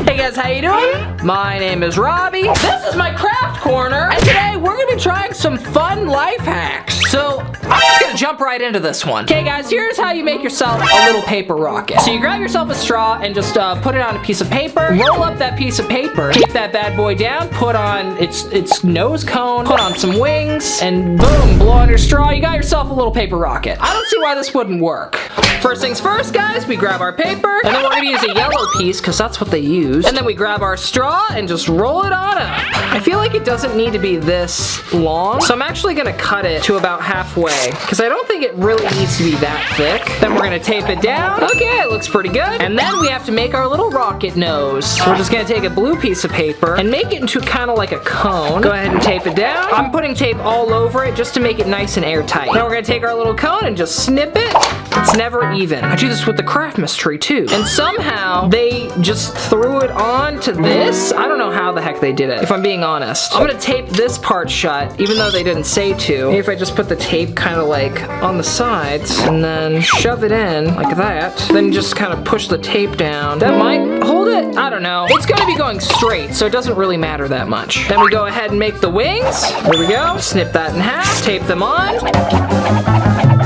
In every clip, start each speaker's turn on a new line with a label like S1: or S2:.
S1: Hey guys, how you doing? My name is Robby. This is my craft corner, and today we're gonna be trying some fun life hacks. So I'm just gonna jump right into this one. Okay guys, here's how you make yourself a little paper rocket. So you grab yourself a straw and just put it on a piece of paper, roll up that piece of paper, tape that bad boy down, put on its nose cone, put on some wings, and boom, blow on your straw, you got yourself a little paper rocket. I don't see why this wouldn't work. First things first, guys, we grab our paper, and then we're gonna use a yellow piece, because that's what they use. And then we grab our straw and just roll it on up. I feel like it doesn't need to be this long, so I'm actually gonna cut it to about halfway, because I don't think it really needs to be that thick. Then we're gonna tape it down. Okay, it looks pretty good. And then we have to make our little rocket nose. So we're just gonna take a blue piece of paper and make it into kind of like a cone. Go ahead and tape it down. I'm putting tape all over it just to make it nice and airtight. Now we're gonna take our little cone and just snip it. It's never even. I do this with the CRAFTS tree too. And somehow they just threw it on to this. I don't know how the heck they did it, if I'm being honest. I'm gonna tape this part shut, even though they didn't say to. Maybe if I just put the tape kind of like on the sides and then shove it in like that, then just kind of push the tape down. That might hold it. I don't know. It's gonna be going straight, so it doesn't really matter that much. Then we go ahead and make the wings. There we go. Snip that in half, tape them on.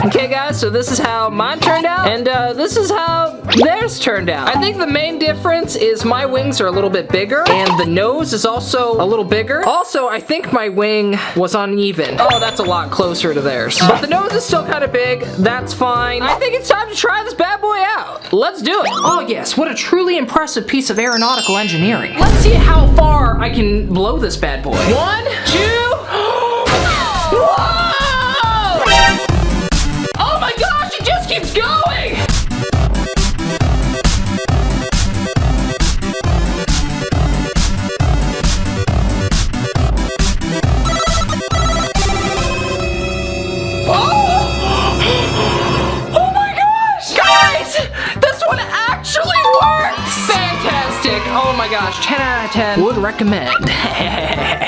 S1: Okay guys, so this is how mine turned out, and this is how theirs turned out. I think the main difference is my wings are a little bit bigger, and the nose is also a little bigger. Also, I think my wing was uneven. Oh, that's a lot closer to theirs. But the nose is still kind of big. That's fine. I think it's time to try this bad boy out. Let's do it. Oh yes, what a truly impressive piece of aeronautical engineering. Let's see how far I can blow this bad boy. 1, 2... Whoa! Keeps going! Oh my gosh! Guys! This one actually works! Fantastic! Oh my gosh, 10 out of 10. Would recommend.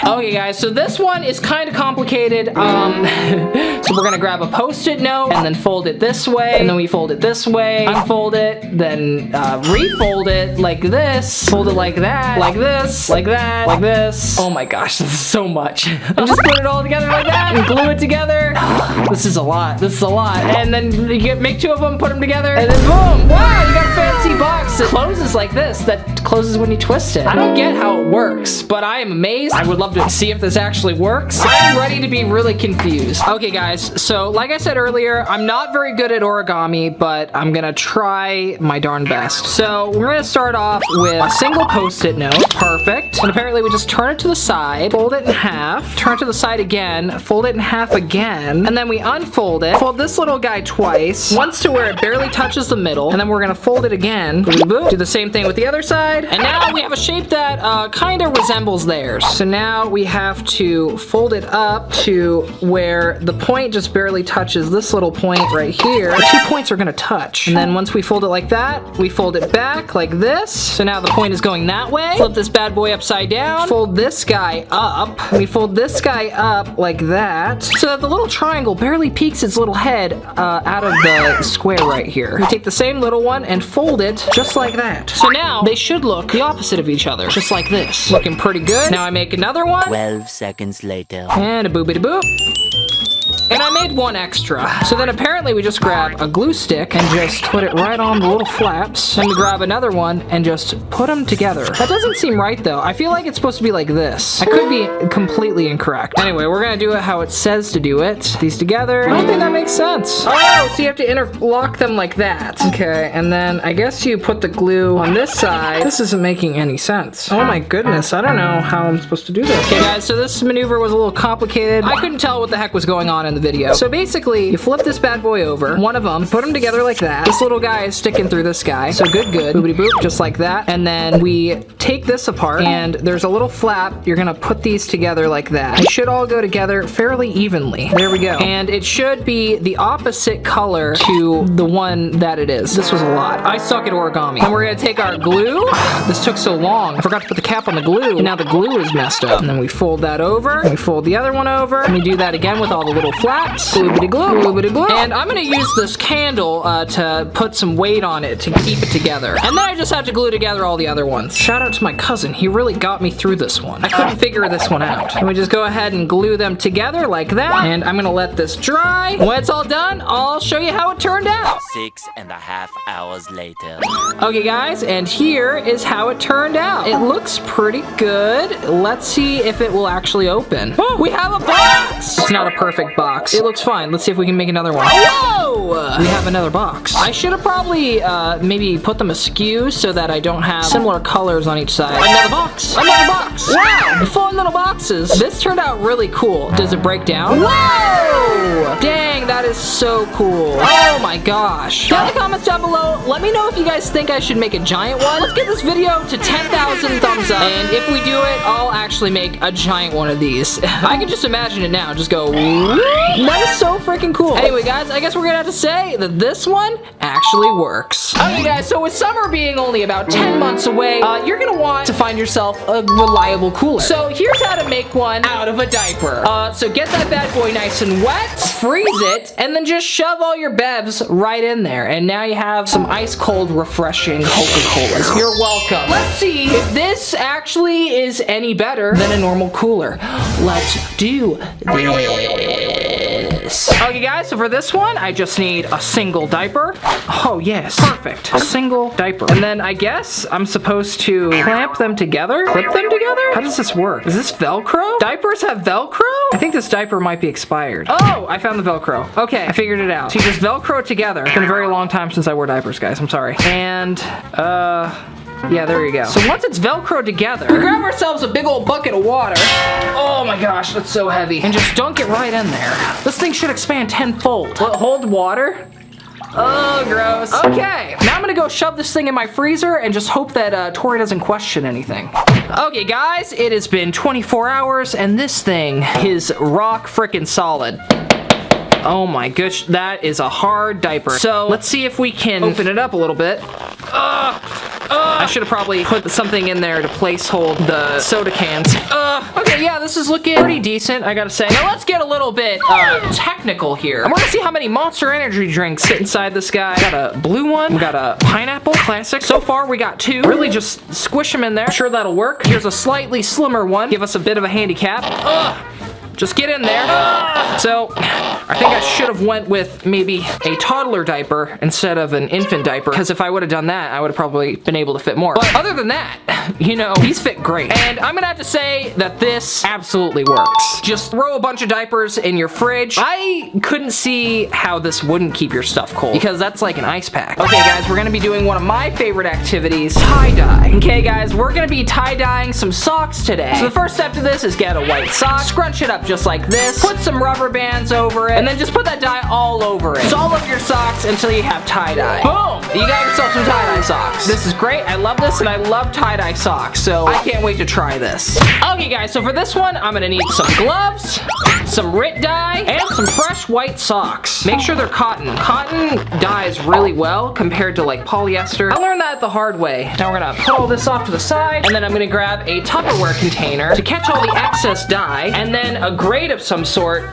S1: Okay guys, so this one is kind of complicated. So we're gonna grab a post-it note and then fold it this way, and then we fold it this way, unfold it, then refold it like this, fold it like that, like this, like that, like this. Oh my gosh, this is so much. And just put it all together like that and glue it together. This is a lot, this is a lot. And then you make 2 of them, put them together, and then boom, wow, you got a fancy box. It closes like this, that closes when you twist it. I don't get how it works, but I am amazed. I would love to see if this actually works. I'm ready to be really confused. Okay guys, so like I said earlier, I'm not very good at origami, but I'm gonna try my darn best. So we're gonna start off with a single post-it note. Perfect. And apparently we just turn it to the side, fold it in half, turn it to the side again, fold it in half again, and then we unfold it, fold this little guy twice, once to where it barely touches the middle, and then we're gonna fold it again, do the same thing with the other side, and now we have a shape that kind of resembles theirs. So now we have to fold it up to where the point just barely touches this little point right here. The 2 points are gonna touch. And then once we fold it like that, we fold it back like this. So now the point is going that way. Flip this bad boy upside down. Fold this guy up. We fold this guy up like that, so that the little triangle barely peeks its little head out of the square right here. We take the same little one and fold it just like that. So now they should look the opposite of each other, just like this. Looking pretty good. Now I make another one.
S2: 12 seconds later.
S1: And a boopity boop. And I made 1 extra. So then apparently we just grab a glue stick and just put it right on the little flaps. Then we grab another one and just put them together. That doesn't seem right though. I feel like it's supposed to be like this. I could be completely incorrect. Anyway, we're gonna do it how it says to do it. These together. I don't think that makes sense. Oh, so you have to interlock them like that. Okay, and then I guess you put the glue on this side. This isn't making any sense. Oh my goodness, I don't know how I'm supposed to do this. Okay guys, so this maneuver was a little complicated. I couldn't tell what the heck was going on in the video. So basically, you flip this bad boy over, one of them, put them together like that. This little guy is sticking through this guy. So good. Boopity boop, just like that. And then we take this apart, and there's a little flap. You're gonna put these together like that. They should all go together fairly evenly. There we go. And it should be the opposite color to the one that it is. This was a lot. I suck at origami. And we're gonna take our glue. This took so long. I forgot to put the cap on the glue, and now the glue is messed up. And then we fold that over, and we fold the other one over, and we do that again with all the little flaps. flaps. Gloobity glue, gloobity glue. And I'm gonna use this candle to put some weight on it to keep it together. And then I just have to glue together all the other ones. Shout out to my cousin. He really got me through this one. I couldn't figure this one out. And we just go ahead and glue them together like that. And I'm gonna let this dry. When it's all done, I'll show you how it turned out.
S2: 6.5 hours later.
S1: Okay guys, and here is how it turned out. It looks pretty good. Let's see if it will actually open. Oh, we have a box! It's not a perfect box. It looks fine. Let's see if we can make another one. Whoa! We have another box. I should have probably maybe put them askew so that I don't have similar colors on each side. Another box! Another box! Wow! Fun little boxes. This turned out really cool. Does it break down? Whoa! Dang, that is so cool. Oh my gosh. Down in the comments down below, let me know if you guys think I should make a giant one. Let's get this video to 10,000 thumbs up. And if we do it, I'll actually make a giant one of these. I can just imagine it now. Just go, that is so freaking cool. Anyway, guys, I guess we're gonna have to say that this one actually works. Okay, guys, so with summer being only about 10 months away, you're gonna want to find yourself a reliable cooler. So here's how to make one out of a diaper. So get that bad boy nice and wet, freeze it, and then just shove all your bevs right in there. And now you have some ice cold, refreshing Coca-Colas. You're welcome. Let's see if this actually is any better than a normal cooler. Let's do this. Okay guys, so for this one, I just need a single diaper. Oh yes, perfect. A single diaper. And then I guess I'm supposed to clamp them together? Clip them together? How does this work? Is this Velcro? Diapers have Velcro? I think this diaper might be expired. Oh, I found the Velcro. Okay, I figured it out. So you just Velcro it together. It's been a very long time since I wore diapers, guys. I'm sorry. And, yeah, there you go. So once it's Velcro together, we grab ourselves a big old bucket of water. Oh my gosh, that's so heavy. And just dunk it right in there. This thing should expand tenfold. Will it hold water? Oh, gross. Okay, now I'm gonna go shove this thing in my freezer and just hope that Tori doesn't question anything. Okay, guys, it has been 24 hours and this thing is rock frickin' solid. Oh my gosh, that is a hard diaper. So let's see if we can open it up a little bit. I should have probably put something in there to place hold the soda cans. Okay, yeah, this is looking pretty decent, I gotta say. Now let's get a little bit technical here. I'm gonna see how many Monster Energy drinks fit inside this guy. We got a blue one, we got a pineapple, classic. So far we got two. Really just squish them in there. I'm sure that'll work. Here's a slightly slimmer one. Give us a bit of a handicap. Just get in there. So, I think I should have went with maybe a toddler diaper instead of an infant diaper, because if I would have done that, I would have probably been able to fit more. But other than that, you know, these fit great. And I'm gonna have to say that this absolutely works. Just throw a bunch of diapers in your fridge. I couldn't see how this wouldn't keep your stuff cold, because that's like an ice pack. Okay, guys, we're gonna be doing one of my favorite activities, tie-dye. Okay, guys, we're gonna be tie-dyeing some socks today. So the first step to this is get a white sock, scrunch it up just like this, put some rubber bands over it, and then just put that dye all over it. It's all over your socks until you have tie-dye. Boom! You got yourself some tie-dye socks. This is great. I love this, and I love tie-dye socks, so I can't wait to try this. Okay, guys, so for this one, I'm gonna need some gloves, some RIT dye, and some fresh white socks. Make sure they're cotton. Cotton dyes really well compared to like polyester. I learned that the hard way. Now we're gonna put all this off to the side, and then I'm gonna grab a Tupperware container to catch all the excess dye, and then a grate of some sort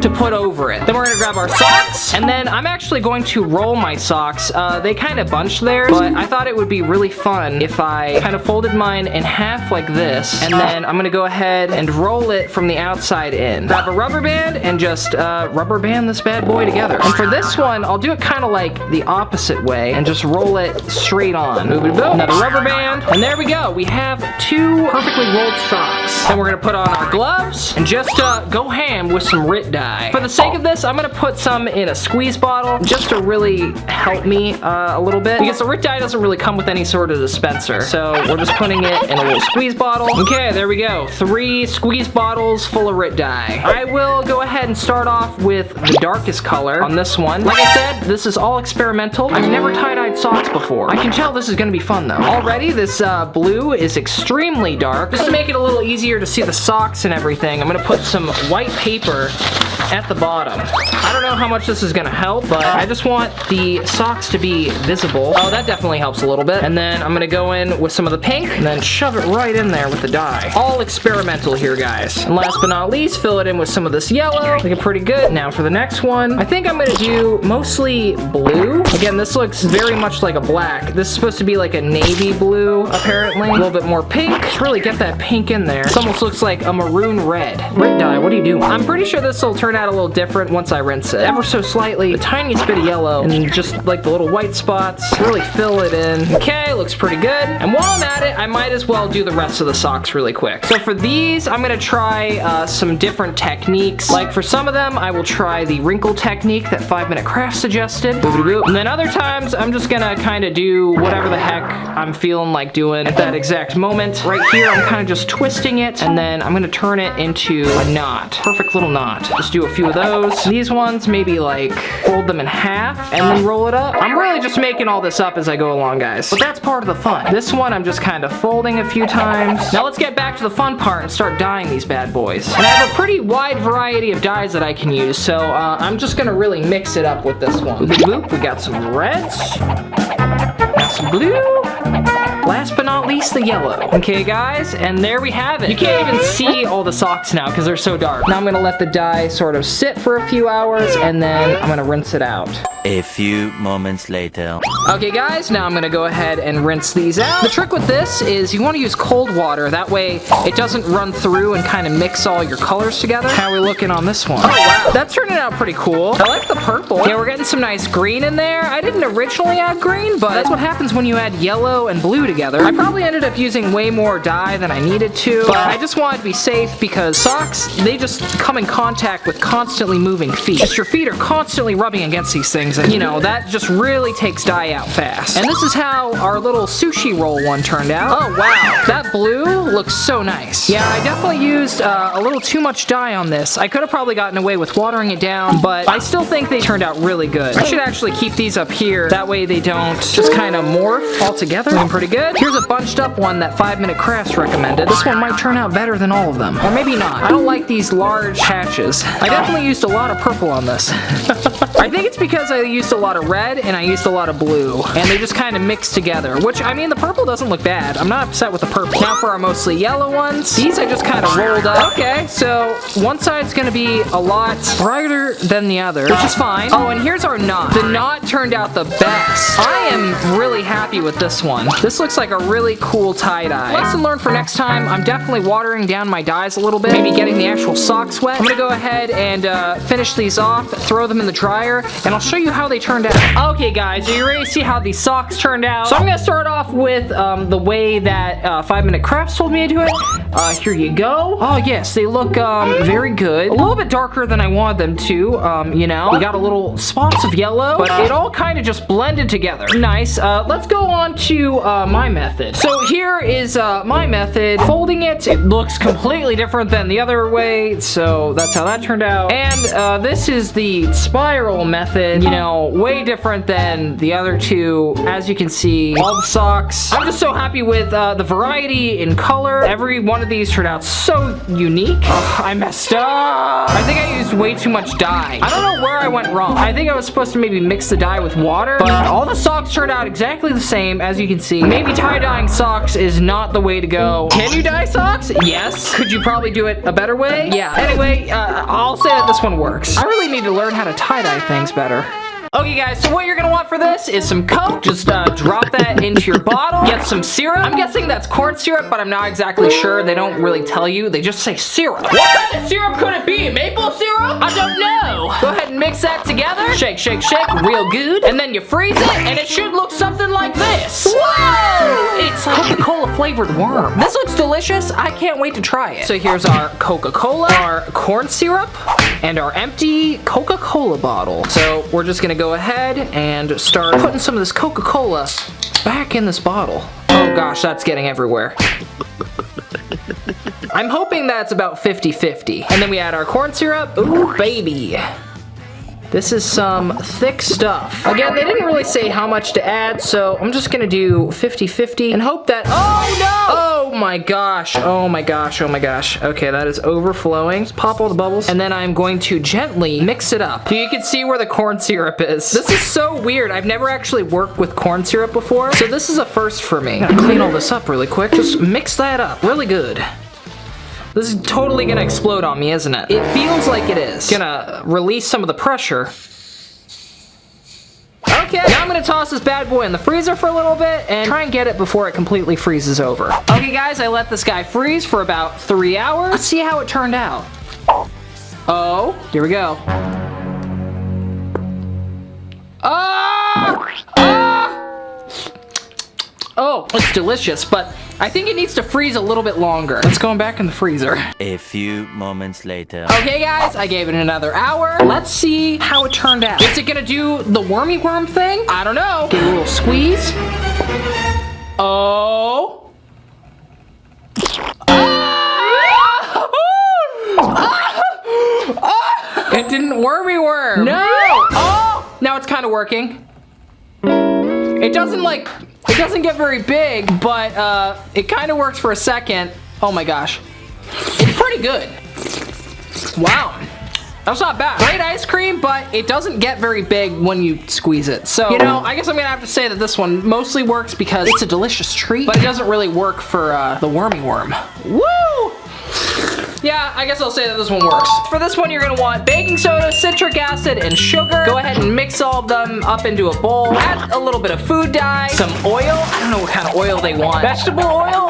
S1: to put over it. Then we're gonna grab our socks, and then I'm actually going to roll my socks. They kind of bunch there, but I thought it would be really fun if I kind of folded mine in half like this, and then I'm gonna go ahead and roll it from the outside in. Grab a rubber band and just rubber band this bad boy together. And for this one, I'll do it kind of like the opposite way and just roll it straight on. Another rubber band, and there we go. We have two perfectly rolled socks. Then we're gonna put on our gloves and just go ham with some RIT dye. For the sake of this, I'm gonna put some in a squeeze bottle just to really help me a little bit, because the RIT dye doesn't really come with any sort of dispenser. So we're just putting it in a little squeeze bottle. Okay, there we go. 3 squeeze bottles full of RIT dye. I will go ahead and start off with the darkest color on this one. Like I said, this is all experimental. I've never tie-dyed socks before. I can tell this is gonna be fun though. Already, this blue is extremely dark. Just to make it a little easier to see the socks and everything, I'm gonna put some white paper at the bottom. I don't know how much this is gonna help, but I just want the socks to be visible. Oh, that definitely helps a little bit. And then I'm gonna go in with some of the pink and then shove it right in there with the dye. All experimental here, guys. And last but not least, fill it in with some of this yellow. Looking pretty good. Now for the next one, I think I'm gonna do mostly blue. Again, this looks very much like a black. This is supposed to be like a navy blue, apparently. A little bit more pink. Just really get that pink in there. This almost looks like a maroon red. Red dye, what are you doing? I'm pretty sure this will turn out a little different once I rinse it. Ever so slightly, the tiniest bit of yellow, and just like the little white spots, really fill it in. Okay, looks pretty good. And while I'm at it, I might as well do the rest of the socks really quick. So for these, I'm gonna try some different techniques. Like for some of them, I will try the wrinkle technique that 5 Minute Crafts suggested. And then other times, I'm just gonna kind of do whatever the heck I'm feeling like doing at that exact moment. Right here, I'm kind of just twisting it, and then I'm gonna turn it into a knot. Perfect little knot. Just do a few of those. These ones, maybe like fold them in half and then roll it up. I'm really just making all this up as I go along, guys. But that's part of the fun. This one, I'm just kind of folding a few times. Now let's get back to the fun part and start dyeing these bad boys. And I have a pretty wide variety of dyes that I can use, so I'm just gonna really mix it up with this one. We got some reds. Now some blue. Last but not least, the yellow. Okay, guys, and there we have it. You can't even see all the socks now because they're so dark. Now I'm gonna let the dye sort of sit for a few hours, and then I'm gonna rinse it out.
S2: A few moments later.
S1: Okay, guys, now I'm gonna go ahead and rinse these out. The trick with this is you wanna use cold water. That way it doesn't run through and kind of mix all your colors together. How are we looking on this one? Oh, wow, that's turning out pretty cool. I like the purple. Yeah, we're getting some nice green in there. I didn't originally add green, but that's what happens when you add yellow and blue together. I probably ended up using way more dye than I needed to, but I just wanted to be safe because socks, they just come in contact with constantly moving feet. Just your feet are constantly rubbing against these things, and you know, that just really takes dye out fast. And this is how our little sushi roll one turned out. Oh wow, that blue looks so nice. Yeah, I definitely used a little too much dye on this. I could have probably gotten away with watering it down, but I still think they turned out really good. I should actually keep these up here, that way they don't just kind of morph all together. Looking pretty good. Here's a bunched up one that 5 Minute Crafts recommended. This one might turn out better than all of them. Or maybe not. I don't like these large patches. I definitely used a lot of purple on this. I think it's because I used a lot of red and I used a lot of blue. And they just kind of mixed together. Which, I mean, the purple doesn't look bad. I'm not upset with the purple. Now for our mostly yellow ones. These I just kind of rolled up. Okay, so one side's gonna be a lot brighter than the other, which is fine. Oh, and here's our knot. The knot turned out the best. I am really happy with this one. This looks like a really cool tie-dye. Lesson learned for next time, I'm definitely watering down my dyes a little bit, maybe getting the actual socks wet. I'm gonna go ahead and finish these off, throw them in the dryer, and I'll show you how they turned out. Okay guys, are you ready to see how these socks turned out? So I'm gonna start off with the way that 5 Minute Crafts told me to do it. Here you go. Oh yes, they look very good. A little bit darker than I wanted them to, you know. We got a little spots of yellow, but it all kind of just blended together. Nice. Let's go on to my method. So here is my method. Folding it, it looks completely different than the other way, so that's how that turned out. And this is the spiral method, you know, way different than the other two. As you can see, all the socks. I'm just so happy with the variety in color. Every one of these turned out so unique. Ugh, I messed up. I think I used way too much dye. I don't know where I went wrong. I think I was supposed to maybe mix the dye with water, but all the socks turned out exactly the same, as you can see. Maybe tie-dyeing socks is not the way to go. Can you dye socks? Yes. Could you probably do it a better way? Yeah. Anyway, I'll say that this one works. I really need to learn how to tie-dye things better. Okay guys, so what you're gonna want for this is some Coke. Just drop that into your bottle. Get some syrup. I'm guessing that's corn syrup, but I'm not exactly sure. They don't really tell you. They just say syrup. What kind of syrup could it be? Maple syrup? I don't know. Go ahead and mix that together. Shake, shake, shake real good. And then you freeze it, and it should look something like this. Whoa! It's Coca-Cola flavored worm. This looks delicious. I can't wait to try it. So here's our Coca-Cola, our corn syrup, and our empty Coca-Cola bottle. So we're just gonna go ahead and start putting some of this Coca-Cola back in this bottle. Oh gosh, that's getting everywhere. I'm hoping that's about 50-50. And then we add our corn syrup. Ooh, baby. This is some thick stuff. Again, they didn't really say how much to add, so I'm just gonna do 50-50 and hope that, oh no! Oh my gosh. Oh my gosh. Oh my gosh. Okay, that is overflowing. Just pop all the bubbles. And then I'm going to gently mix it up. So you can see where the corn syrup is. This is so weird. I've never actually worked with corn syrup before. So this is a first for me. Gotta clean all this up really quick. Just mix that up really good. This is totally gonna explode on me, isn't it? It feels like it is. Gonna release some of the pressure. Okay, now I'm gonna toss this bad boy in the freezer for a little bit and try and get it before it completely freezes over. Okay guys, I let this guy freeze for about 3 hours. Let's see how it turned out. Oh, here we go. Oh, it's delicious, but I think it needs to freeze a little bit longer. Let's go back in the freezer.
S2: A few moments later.
S1: Okay guys, I gave it another hour. Let's see how it turned out. Is it gonna do the wormy worm thing? I don't know. Give it a little squeeze. Oh. It didn't wormy worm. No. Oh, now it's kind of working. It doesn't get very big, but it kind of works for a second. Oh my gosh. It's pretty good. Wow. That's not bad. Great ice cream, but it doesn't get very big when you squeeze it. So, you know, I guess I'm gonna have to say that this one mostly works because it's a delicious treat, but it doesn't really work for the wormy worm. Woo! Yeah, I guess I'll say that this one works. For this one, you're gonna want baking soda, citric acid, and sugar. Go ahead and mix all of them up into a bowl. Add a little bit of food dye, some oil. I don't know what kind of oil they want. Vegetable oil?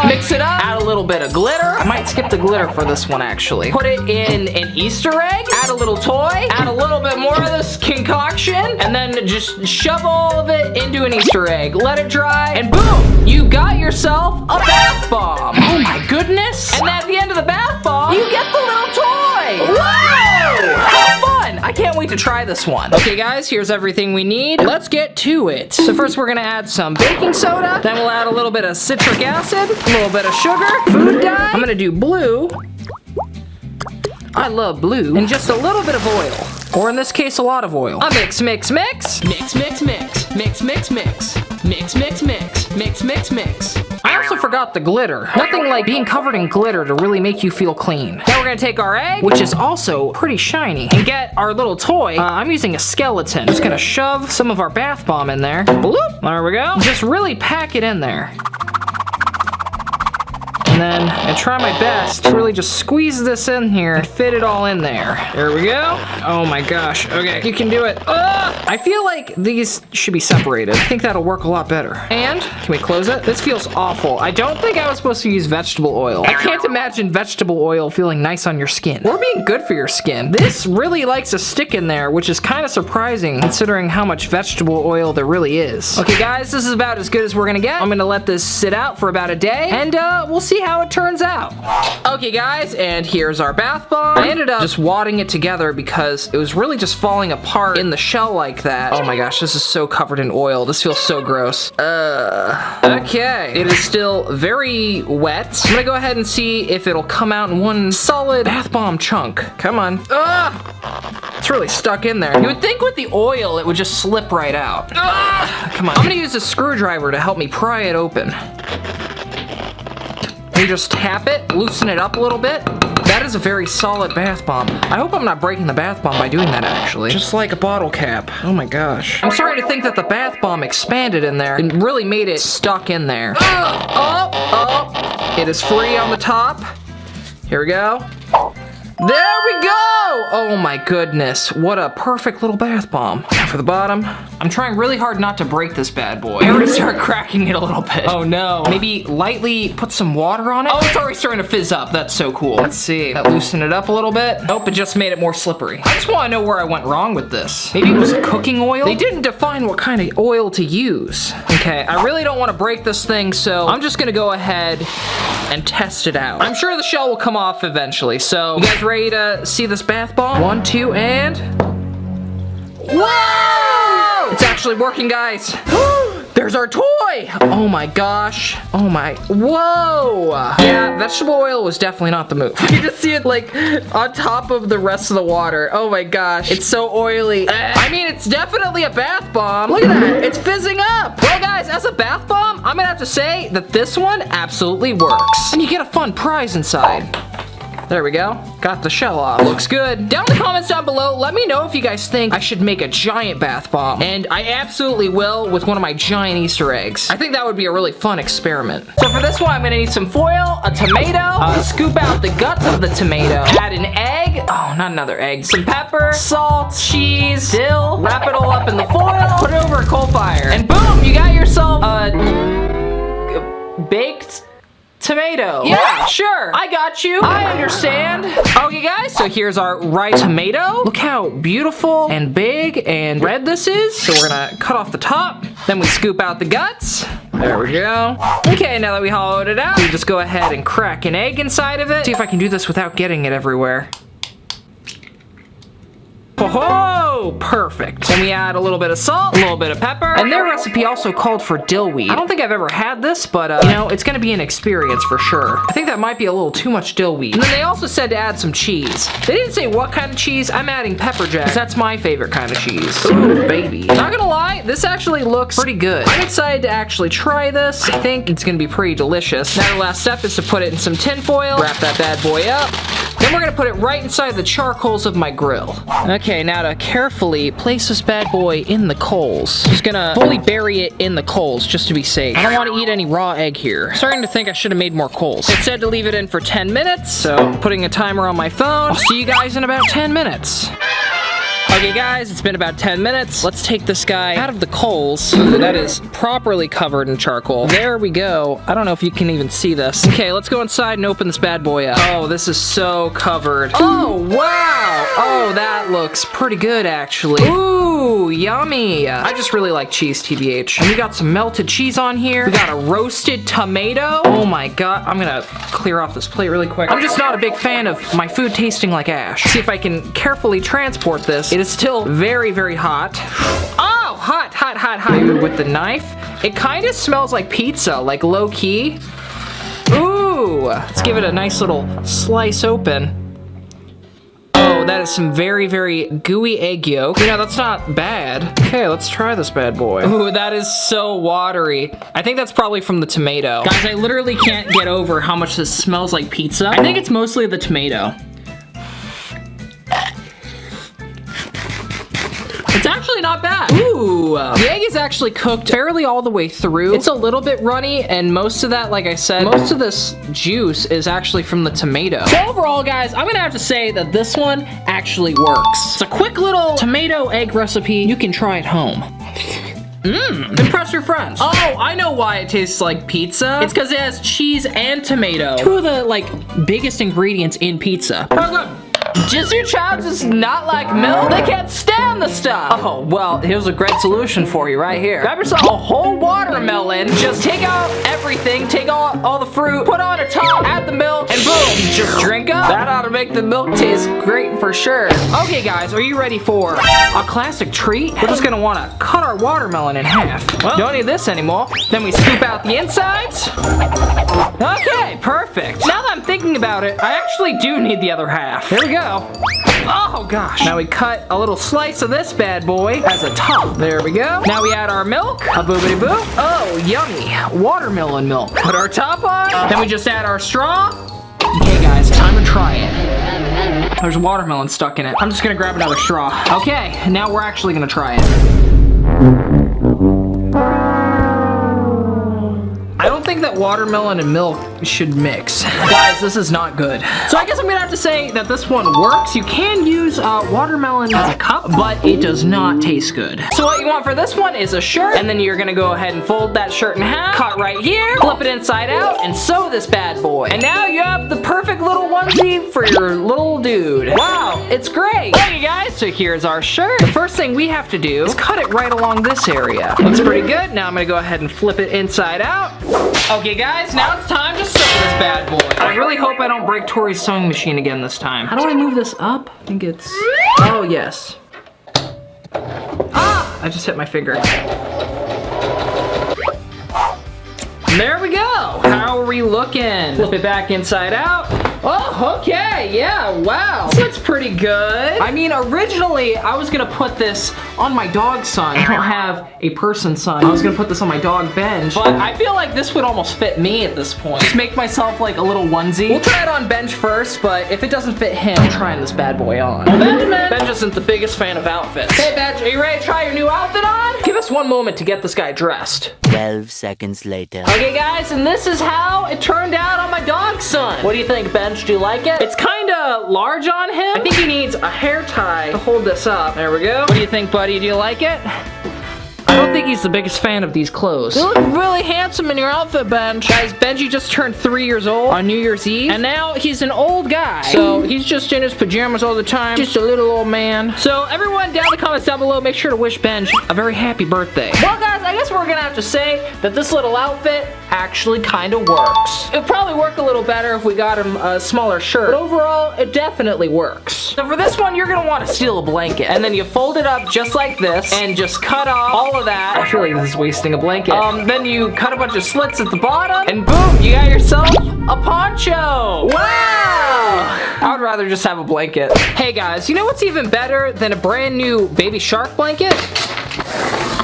S1: Mix it up. Add a little bit of glitter. I might skip the glitter for this one, actually. Put it in an Easter egg. Add a little toy. Add a little bit more of this concoction. And then just shove all of it into an Easter egg. Let it dry. And boom! You got yourself a bath bomb. Oh my goodness. And at the end of the bath bomb, you get the little toy. Whoa! How fun! I can't wait to try this one. Okay guys, here's everything we need. Let's get to it. So first we're gonna add some baking soda. Then we'll add a little bit of citric acid, a little bit of sugar, food dye. I'm gonna do blue. I love blue. And just a little bit of oil. Or in this case, a lot of oil. A mix, mix, mix. Mix, mix, mix. Mix, mix, mix. Mix, mix, mix. Mix, mix, mix. I also forgot the glitter. Nothing like being covered in glitter to really make you feel clean. Now we're gonna take our egg, which is also pretty shiny, and get our little toy. I'm using a skeleton. Just gonna shove some of our bath bomb in there. Bloop. There we go. Just really pack it in there. And then I try my best to really just squeeze this in here and fit it all in there. There we go. Oh my gosh. Okay, you can do it. I feel like these should be separated. I think that'll work a lot better. And can we close it? This feels awful. I don't think I was supposed to use vegetable oil. I can't imagine vegetable oil feeling nice on your skin or being good for your skin. This really likes to stick in there, which is kind of surprising considering how much vegetable oil there really is. Okay guys, this is about as good as we're gonna get. I'm gonna let this sit out for about a day and we'll see how it turns out. Okay guys, and here's our bath bomb. I ended up just wadding it together because it was really just falling apart in the shell like that. Oh my gosh, this is so covered in oil. This feels so gross. Okay, it is still very wet. I'm gonna go ahead and see if it'll come out in one solid bath bomb chunk. Come on. It's really stuck in there. You would think with the oil it would just slip right out. Come on. I'm gonna use a screwdriver to help me pry it open. You just tap it, loosen it up a little bit. That is a very solid bath bomb. I hope I'm not breaking the bath bomb by doing that actually. Just like a bottle cap. Oh my gosh. I'm starting to think that the bath bomb expanded in there and really made it stuck in there. It is free on the top. Here we go. There we go! Oh my goodness, what a perfect little bath bomb. Now for the bottom. I'm trying really hard not to break this bad boy. I already started cracking it a little bit. Oh no. Maybe lightly put some water on it? Oh, it's already starting to fizz up. That's so cool. Let's see. Loosen it up a little bit. Nope, it just made it more slippery. I just want to know where I went wrong with this. Maybe it was cooking oil? They didn't define what kind of oil to use. Okay, I really don't want to break this thing, so I'm just gonna go ahead and test it out. I'm sure the shell will come off eventually, so you guys ready to see this bath bomb? 1, 2, and... Whoa! It's actually working, guys. There's our toy. Oh my gosh. Oh my, whoa. Yeah, vegetable oil was definitely not the move. You just see it like on top of the rest of the water. Oh my gosh, it's so oily. I mean, it's definitely a bath bomb. Look at that, it's fizzing up. Well guys, as a bath bomb, I'm gonna have to say that this one absolutely works. And you get a fun prize inside. There we go. Got the shell off. Looks good. Down in the comments down below, let me know if you guys think I should make a giant bath bomb. And I absolutely will with one of my giant Easter eggs. I think that would be a really fun experiment. So for this one, I'm gonna need some foil, a tomato, scoop out the guts of the tomato, add an egg, oh, not another egg, some pepper, salt, cheese, dill, wrap it all up in the foil, put it over a coal fire, and boom, you got yourself a baked tomato. Yeah, sure. I got you. I understand. Okay, guys, so here's our ripe tomato. Look how beautiful and big and red this is. So we're gonna cut off the top. Then we scoop out the guts. There we go. Okay, now that we hollowed it out, we just go ahead and crack an egg inside of it. See if I can do this without getting it everywhere. Oh, perfect. Then we add a little bit of salt, a little bit of pepper, and their recipe also called for dill weed. I don't think I've ever had this, but you know, it's gonna be an experience for sure. I think that might be a little too much dill weed. And then they also said to add some cheese. They didn't say what kind of cheese. I'm adding pepper jack, because that's my favorite kind of cheese. Ooh, baby. Not gonna lie, this actually looks pretty good. I'm excited to actually try this. I think it's gonna be pretty delicious. Now the last step is to put it in some tin foil, wrap that bad boy up. Then we're gonna put it right inside the charcoals of my grill. Okay, now to carefully place this bad boy in the coals. Just gonna fully bury it in the coals just to be safe. I don't want to eat any raw egg here. Starting to think I should have made more coals. It said to leave it in for 10 minutes, so putting a timer on my phone. I'll see you guys in about 10 minutes. Okay guys, it's been about 10 minutes. Let's take this guy out of the coals. That is properly covered in charcoal. There we go. I don't know if you can even see this. Okay, let's go inside and open this bad boy up. Oh, this is so covered. Oh, wow. Oh, that looks pretty good actually. Ooh, yummy. I just really like cheese, TBH. And we got some melted cheese on here. We got a roasted tomato. Oh my God, I'm gonna clear off this plate really quick. I'm just not a big fan of my food tasting like ash. See if I can carefully transport this. It is still very, very hot. Oh, hot, hot, hot, hot. Dude, with the knife, it kind of smells like pizza, like low key. Ooh, let's give it a nice little slice open. Oh, that is some very, very gooey egg yolk. You know, that's not bad. Okay, let's try this bad boy. Ooh, that is so watery. I think that's probably from the tomato. Guys, I literally can't get over how much this smells like pizza. I think it's mostly the tomato. It's actually not bad. Ooh. The egg is actually cooked fairly all the way through. It's a little bit runny, and most of that, like I said, most of this juice is actually from the tomato. So overall, guys, I'm gonna have to say that this one actually works. It's a quick little tomato egg recipe you can try at home. Impress your friends. Oh, I know why it tastes like pizza. It's because it has cheese and tomato. Two of the, like, biggest ingredients in pizza. How good? Does your child just not like milk? They can't stand the stuff. Oh, well, here's a great solution for you right here. Grab yourself a whole watermelon, just take out everything, take all the fruit, put on a top, add the milk, and boom, just drink up. That ought to make the milk taste great for sure. Okay, guys, are you ready for a classic treat? We're just gonna wanna cut our watermelon in half. Well, don't need this anymore. Then we scoop out the insides. Okay, perfect. Now that I'm thinking about it, I actually do need the other half. There we go. Oh gosh. Now we cut a little slice of this bad boy as a top. There we go. Now we add our milk. A boobity boop. Oh, yummy. Watermelon milk. Put our top on. Then we just add our straw. Okay guys, time to try it. There's watermelon stuck in it. I'm just gonna grab another straw. Okay, now we're actually gonna try it. I don't think that watermelon and milk should mix. Guys, this is not good. So I guess I'm gonna have to say that this one works. You can use watermelon as a cup, but it does not taste good. So what you want for this one is a shirt, and then you're gonna go ahead and fold that shirt in half, cut right here, flip it inside out, and sew this bad boy. And now you have the perfect little onesie for your little dude. Wow, it's great. Okay guys, so here's our shirt. The first thing we have to do is cut it right along this area. Looks pretty good. Now I'm gonna go ahead and flip it inside out. Okay guys, now it's time to sew this bad boy. I really hope I don't break Tori's sewing machine again this time. How do I move this up? I think it's, oh yes. Ah, I just hit my finger. There we go. How are we looking? Flip it back inside out. Oh, okay, yeah, wow. This looks pretty good. I mean, originally, I was gonna put this on my dog son. I don't have a person son. I was gonna put this on my dog Benj, but I feel like this would almost fit me at this point. Just make myself like a little onesie. We'll try it on Benj first, but if it doesn't fit him, I'm trying this bad boy on. Benj isn't the biggest fan of outfits. Hey, Benj, are you ready to try your new outfit on? Give us one moment to get this guy dressed.
S2: 12 seconds later.
S1: Okay, guys, and this is how it turned out on my dog son. What do you think, Benj? Do you like it? It's kind of large on him. I think he needs a hair tie to hold this up. There we go. What do you think, buddy? Do you like it? I don't think he's the biggest fan of these clothes. You look really handsome in your outfit, Benj. Guys, Benji just turned 3 years old on New Year's Eve, and now he's an old guy. So he's just in his pajamas all the time, just a little old man. So everyone down in the comments down below, make sure to wish Benj a very happy birthday. Well, guys, I guess we're gonna have to say that this little outfit actually kind of works. It would probably work a little better if we got him a smaller shirt, but overall, it definitely works. So for this one, you're gonna want to steal a blanket, and then you fold it up just like this, and just cut off all of that. I feel like this is wasting a blanket. Then you cut a bunch of slits at the bottom, and boom, you got yourself a poncho. Wow! I would rather just have a blanket. Hey guys, you know what's even better than a brand new Baby Shark blanket?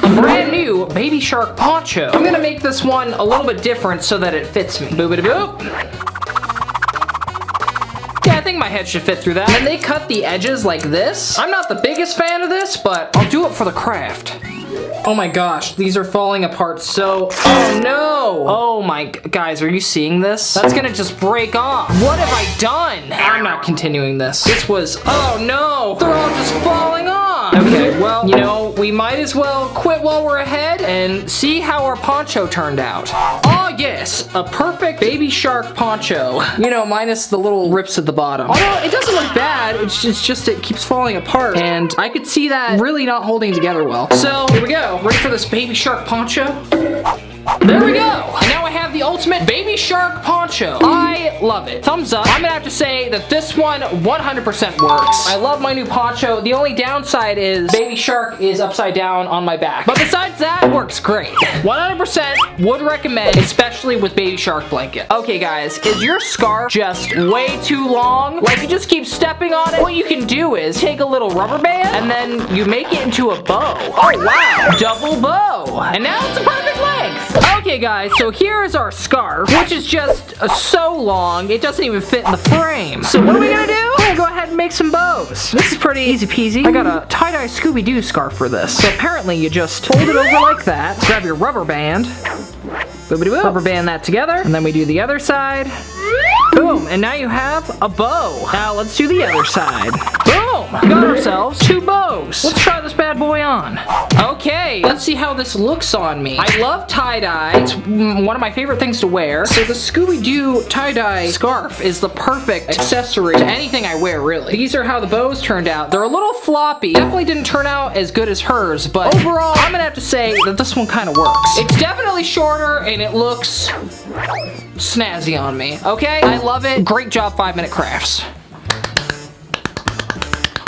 S1: A brand new Baby Shark poncho. I'm gonna make this one a little bit different so that it fits me. Boop-a-da-boop. Yeah, I think my head should fit through that. And they cut the edges like this. I'm not the biggest fan of this, but I'll do it for the craft. Oh my gosh, these are falling apart so... Oh no! Oh my... Guys, are you seeing this? That's gonna just break off. What have I done? I'm not continuing this. This was... Oh no! They're all just falling off! Okay, well, you know, we might as well quit while we're ahead and see how our poncho turned out. Oh yes! A perfect Baby Shark poncho. You know, minus the little rips at the bottom. Although, it doesn't look bad, it's just it keeps falling apart. And I could see that really not holding together well. So, here we go. Ready for this Baby Shark poncho? There we go! And now I have the ultimate Baby Shark poncho. I love it. Thumbs up. I'm gonna have to say that this one 100% works. I love my new poncho. The only downside is Baby Shark is upside down on my back. But besides that, it works great. 100% would recommend, especially with Baby Shark blanket. Okay guys, is your scarf just way too long? Like you just keep stepping on it? What you can do is take a little rubber band and then you make it into a bow. Oh wow, double bow. And now it's a perfect length. Okay guys, so here is our scarf, which is just so long, it doesn't even fit in the frame. So what are we gonna do? We're gonna go ahead and make some bows. This is pretty easy peasy. I got a tie-dye Scooby-Doo scarf for this. So apparently you just fold it over like that, grab your rubber band, boop-a-doo-boop, rubber band that together, and then we do the other side. Boom, and now you have a bow. Now let's do the other side. Boom, we got ourselves 2 bows. Let's try this bad boy on. Okay, let's see how this looks on me. I love tie-dye. It's one of my favorite things to wear. So the Scooby-Doo tie-dye scarf is the perfect accessory to anything I wear, really. These are how the bows turned out. They're a little floppy. Definitely didn't turn out as good as hers, but overall, I'm gonna have to say that this one kind of works. It's definitely shorter, and it looks snazzy on me, okay? I love it. Great job, 5-Minute Crafts.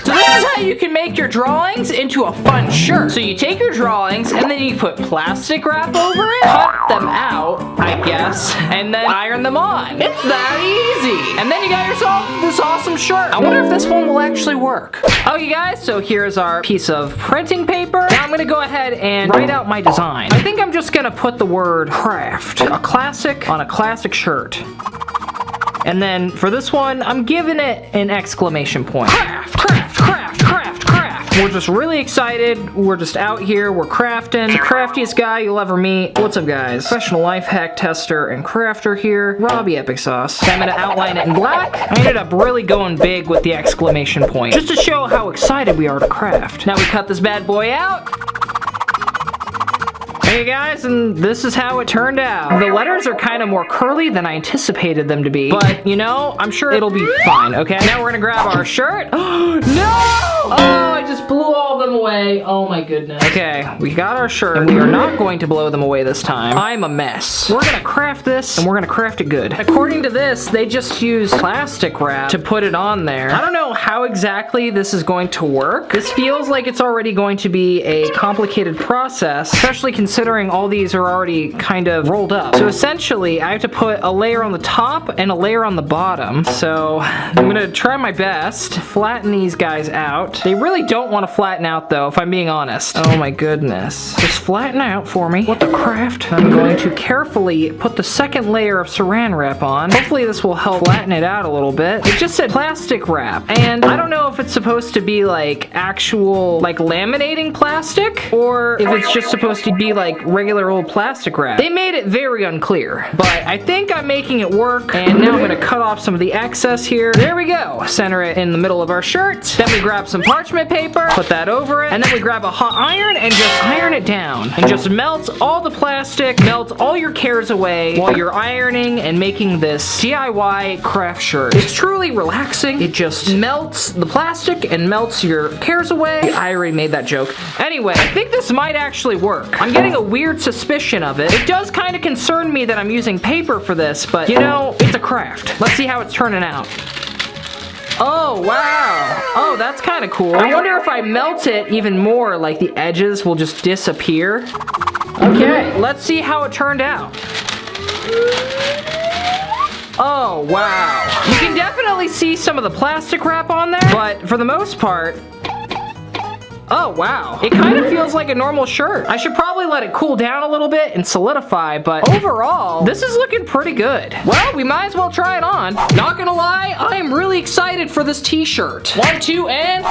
S1: So this is how you can make your drawings into a fun shirt. So you take your drawings and then you put plastic wrap over it, cut them out, I guess, and then iron them on. It's that easy. And then you got yourself this awesome shirt. I wonder if this one will actually work. Okay guys, so here's our piece of printing paper. Now I'm gonna go ahead and write out my design. I think I'm just gonna put the word craft, a classic on a classic shirt. And then for this one, I'm giving it an exclamation point. Craft, craft, craft, craft, craft. We're just really excited. We're just out here. We're crafting. The craftiest guy you'll ever meet. What's up, guys? Professional life hack tester and crafter here. Robby Epic Sauce. I'm gonna outline it in black. I ended up really going big with the exclamation point, just to show how excited we are to craft. Now we cut this bad boy out. Hey guys, and this is how it turned out. The letters are kind of more curly than I anticipated them to be, but you know, I'm sure it'll be fine, okay? Now we're gonna grab our shirt. No! Oh, I just blew all of them away. Oh my goodness. Okay, we got our shirt, and we are not going to blow them away this time. I'm a mess. We're gonna craft this, and we're gonna craft it good. According to this, they just use plastic wrap to put it on there. I don't know how exactly this is going to work. This feels like it's already going to be a complicated process, especially considering considering all these are already kind of rolled up. So essentially, I have to put a layer on the top and a layer on the bottom. So I'm gonna try my best to flatten these guys out. They really don't want to flatten out though, if I'm being honest. Oh my goodness. Just flatten out for me. What the craft? I'm going to carefully put the second layer of saran wrap on. Hopefully this will help flatten it out a little bit. It just said plastic wrap, and I don't know if it's supposed to be like actual like laminating plastic or if it's just supposed to be like regular old plastic wrap. They made it very unclear, but I think I'm making it work, and now I'm gonna cut off some of the excess here. There we go. Center it in the middle of our shirt. Then we grab some parchment paper, put that over it, and then we grab a hot iron and just iron it down and just melt all the plastic, melt all your cares away while you're ironing and making this DIY craft shirt. It's truly relaxing. It just melts the plastic and melts your cares away. I already made that joke. Anyway, I think this might actually work. I'm getting a weird suspicion of it. It does kind of concern me that I'm using paper for this, but you know, it's a craft. Let's see how it's turning out. Oh, wow. Oh, that's kind of cool. I wonder if I melt it even more, like the edges will just disappear. Okay, let's see how it turned out. Oh, wow. You can definitely see some of the plastic wrap on there, but for the most part, oh, wow. It kind of feels like a normal shirt. I should probably let it cool down a little bit and solidify, but overall, this is looking pretty good. Well, we might as well try it on. Not gonna lie, I am really excited for this t-shirt. 1, 2, and...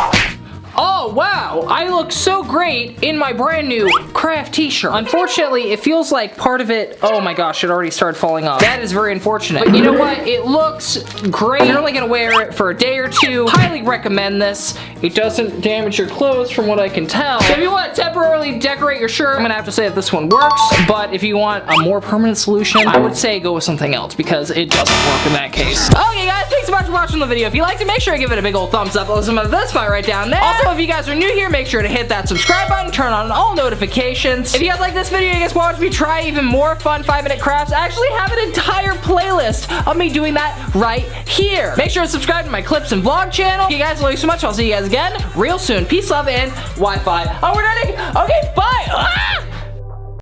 S1: oh, wow, I look so great in my brand new craft t-shirt. Unfortunately, it feels like part of it, oh my gosh, it already started falling off. That is very unfortunate. But you know what? It looks great. You're only gonna wear it for a day or two. Highly recommend this. It doesn't damage your clothes from what I can tell. So if you want to temporarily decorate your shirt, I'm gonna have to say that this one works. But if you want a more permanent solution, I would say go with something else because it doesn't work in that case. Okay guys, thanks so much for watching the video. If you liked it, make sure to give it a big old thumbs up. Listen to this file right down there. Also, if you guys are new here, make sure to hit that subscribe button, turn on all notifications. If you guys like this video, you guys want me to try even more fun 5-minute crafts, I actually have an entire playlist of me doing that right here. Make sure to subscribe to my clips and vlog channel. You guys love you so much. I'll see you guys again real soon. Peace, love, and Wi-Fi. Oh, we're done. Okay, bye. Ah!